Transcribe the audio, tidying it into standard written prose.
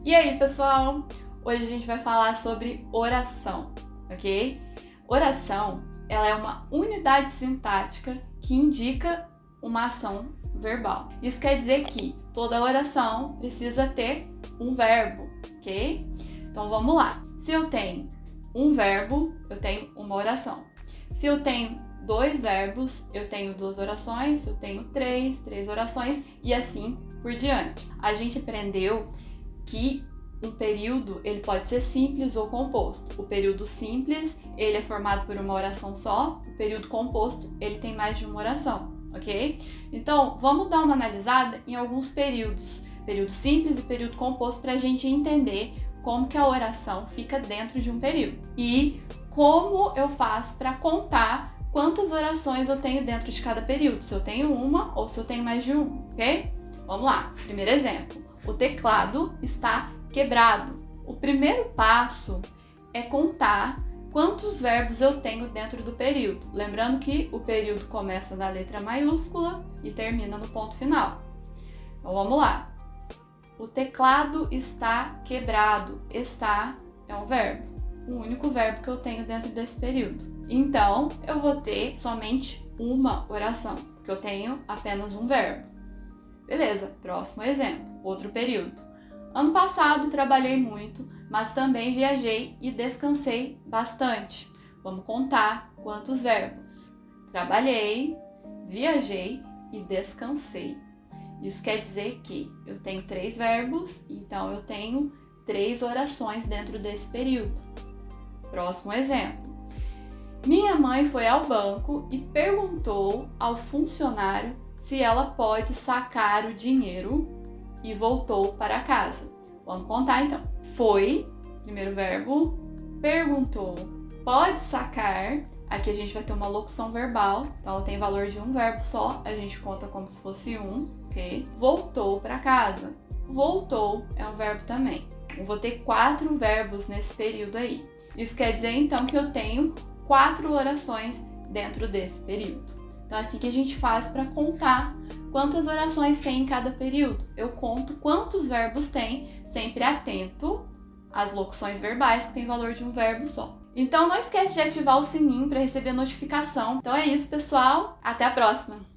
E aí, pessoal? Hoje a gente vai falar sobre oração, ok? Oração, ela é uma unidade sintática que indica uma ação verbal. Isso quer dizer que toda oração precisa ter um verbo, ok? Então vamos lá. Se eu tenho um verbo, eu tenho uma oração. Se eu tenho dois verbos, eu tenho duas orações. Se eu tenho três orações e assim por diante. A gente aprendeu que um período ele pode ser simples ou composto. O período simples ele é formado por uma oração só. O período composto ele tem mais de uma oração, ok? Então vamos dar uma analisada em alguns períodos, período simples e período composto, para a gente entender como que a oração fica dentro de um período e como eu faço para contar quantas orações eu tenho dentro de cada período, se eu tenho uma ou se eu tenho mais de uma, ok? Vamos lá, primeiro exemplo. O teclado está quebrado. O primeiro passo é contar quantos verbos eu tenho dentro do período. Lembrando que o período começa na letra maiúscula e termina no ponto final. Então vamos lá. O teclado está quebrado. Está é um verbo. O único verbo que eu tenho dentro desse período. Então eu vou ter somente uma oração, porque eu tenho apenas um verbo. Beleza, próximo exemplo, outro período. Ano passado trabalhei muito, mas também viajei e descansei bastante. Vamos contar quantos verbos. Trabalhei, viajei e descansei. Isso quer dizer que eu tenho três verbos, então eu tenho três orações dentro desse período. Próximo exemplo. Minha mãe foi ao banco e perguntou ao funcionário se ela pode sacar o dinheiro e voltou para casa. Vamos contar então. Foi, primeiro verbo, perguntou, pode sacar. Aqui a gente vai ter uma locução verbal, então ela tem valor de um verbo só, a gente conta como se fosse um, ok? Voltou para casa. Voltou é um verbo também. Eu vou ter 4 verbos nesse período aí. Isso quer dizer então que eu tenho 4 orações dentro desse período. Então é assim que a gente faz para contar quantas orações tem em cada período. Eu conto quantos verbos tem, sempre atento às locuções verbais, que tem valor de um verbo só. Então não esquece de ativar o sininho para receber notificação. Então é isso, pessoal. Até a próxima!